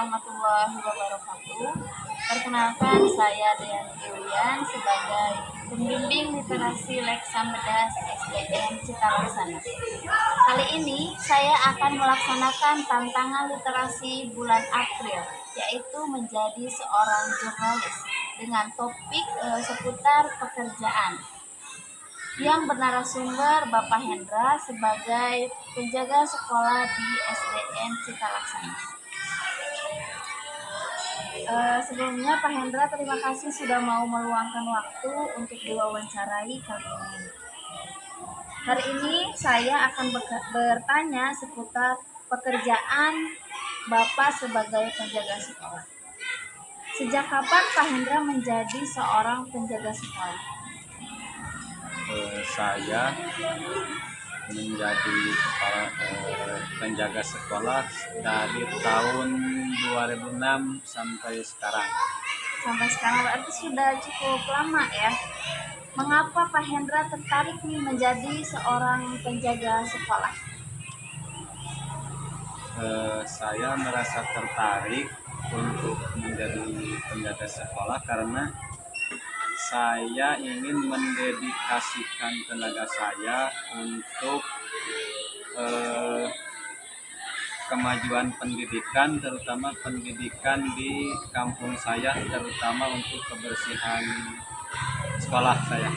warahmatullahi wabarakatuh. Perkenalkan, saya Deani Yulian sebagai pembimbing literasi Leksambedas SDN Citalaksana. Kali ini saya akan melaksanakan tantangan literasi bulan April, yaitu menjadi seorang jurnalis dengan topik seputar pekerjaan, yang bernarasumber Bapak Hendra sebagai penjaga sekolah di SDN Citalaksana. Sebelumnya Pak Hendra, terima kasih sudah mau meluangkan waktu untuk diwawancarai kali ini. Hari ini saya akan bertanya seputar pekerjaan Bapak sebagai penjaga sekolah. Sejak kapan Pak Hendra menjadi seorang penjaga sekolah? Saya menjadi kepala penjaga sekolah dari tahun 2006 sampai sekarang. Sampai sekarang berarti sudah cukup lama ya. Mengapa Pak Hendra tertarik nih menjadi seorang penjaga sekolah? Saya merasa tertarik untuk menjadi penjaga sekolah karena saya ingin mendedikasikan tenaga saya untuk kemajuan pendidikan, terutama pendidikan di kampung saya, terutama untuk kebersihan sekolah saya.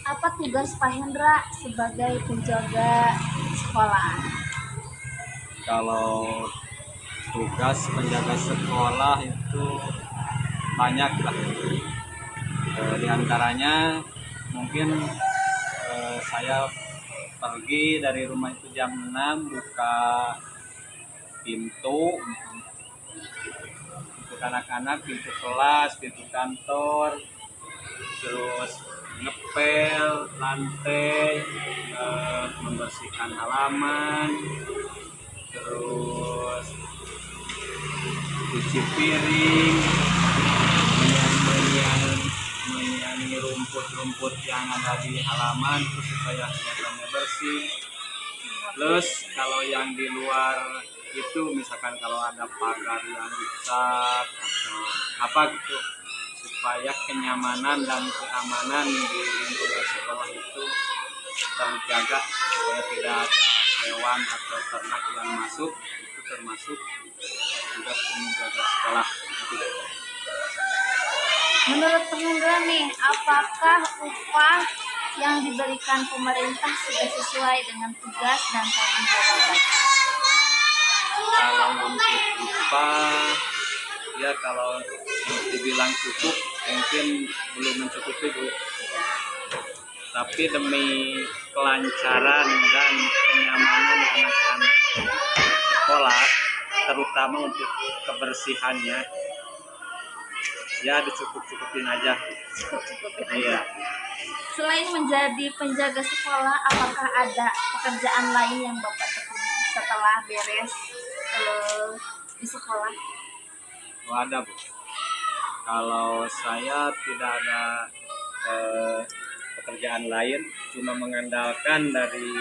Apa tugas Pak Hendra sebagai penjaga sekolah? Kalau tugas penjaga sekolah itu banyak lah. Di antaranya mungkin saya pergi dari rumah itu jam 6, buka pintu untuk anak-anak, pintu kelas, pintu kantor, terus ngepel lantai, membersihkan halaman, terus cuci piring, menyanyi rumput-rumput yang ada di halaman itu supaya kelihatannya bersih. Plus kalau yang di luar itu misalkan kalau ada pagar yang rusak atau apa gitu, supaya kenyamanan dan keamanan di lingkungan sekolah itu terjaga, supaya tidak ada hewan atau ternak yang masuk. Itu termasuk tugas penjaga sekolah. Menurut Pak Hendra nih, apakah upah yang diberikan pemerintah sudah sesuai dengan tugas dan tanggung jawab? Kalau untuk upah, ya kalau dibilang cukup, mungkin belum mencukupi, Bu. Tapi demi kelancaran dan kenyamanan anak-anak sekolah, terutama untuk kebersihannya, ya dicukup-cukupin aja. Iya. Selain menjadi penjaga sekolah, apakah ada pekerjaan lain yang Bapak tekuni setelah beres di sekolah? Oh, ada, Bu. Kalau saya tidak ada pekerjaan lain, cuma mengandalkan dari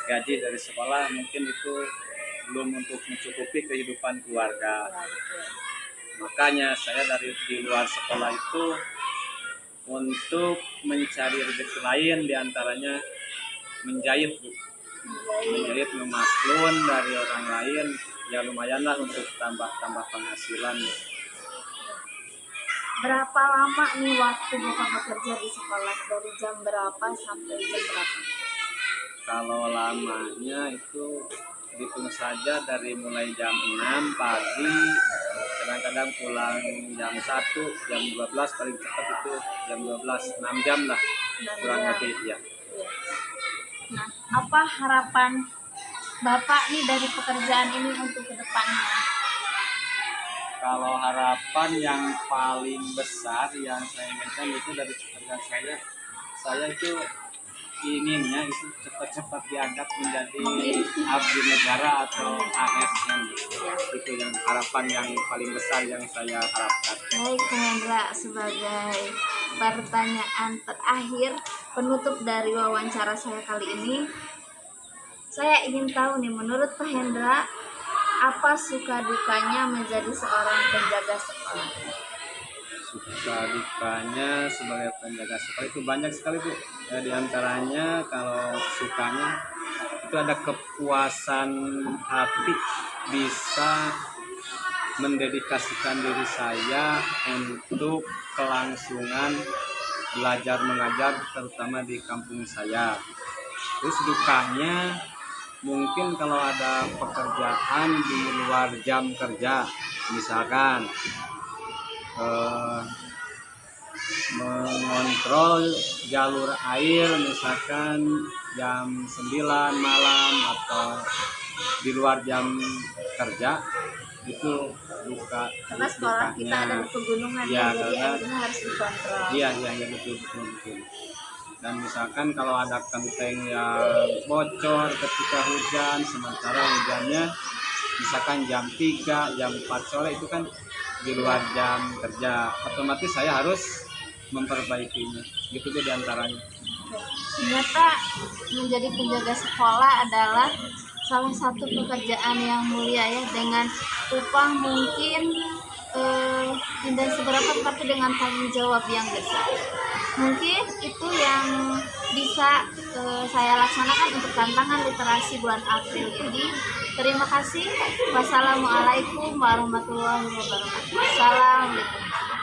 gaji dari sekolah, mungkin itu belum untuk mencukupi kehidupan keluarga. Makanya saya di luar sekolah itu untuk mencari rezeki lain, diantaranya menjahit, Bu. Menjahit, memaklun dari orang lain, ya lumayanlah untuk tambah penghasilan. Berapa lama nih waktu Bapak bekerja di sekolah, dari jam berapa sampai jam berapa? Kalau lamanya itu dihitung saja dari mulai jam 6 pagi, kadang-kadang pulang jam 1, jam 12, paling cepat itu jam 12, 6 jam lah kurang lebih ya. Nah, apa harapan Bapak nih dari pekerjaan ini untuk kedepannya? Kalau harapan yang paling besar yang saya inginkan itu dari pekerjaan saya itu inginnya itu cepat-cepat diangkat menjadi abdi negara atau ASN. Itu yang harapan yang paling besar yang saya harapkan. Baik, Pak Hendra, sebagai pertanyaan terakhir penutup dari wawancara saya kali ini, saya ingin tahu nih, menurut Pak Hendra, apa suka dukanya menjadi seorang penjaga sekolah? Suka dukanya sebagai penjaga sekolah itu banyak sekali tuh. Ya, di antaranya kalau sukanya itu ada kepuasan hati bisa mendedikasikan diri saya untuk kelangsungan belajar mengajar terutama di kampung saya. Terus dukanya mungkin kalau ada pekerjaan di luar jam kerja, misalkan mengontrol jalur air misalkan jam 9 malam atau di luar jam kerja, itu Karena sekolah kita ada di pegunungan ya, jadi karena airnya harus dikontrol. iya betul. Dan misalkan kalau ada genteng yang bocor ketika hujan, sementara hujannya misalkan jam 3, jam 4 sore, itu kan di luar jam kerja, otomatis saya harus memperbaikinya. Gitu tuh diantaranya. Ternyata menjadi penjaga sekolah adalah salah satu pekerjaan yang mulia ya, dengan upah mungkin tidak seberapa tapi dengan tanggung jawab yang besar. Mungkin itu yang bisa saya laksanakan untuk tantangan literasi bulan April ini. Terima kasih. Wassalamualaikum warahmatullahi wabarakatuh. Assalamualaikum.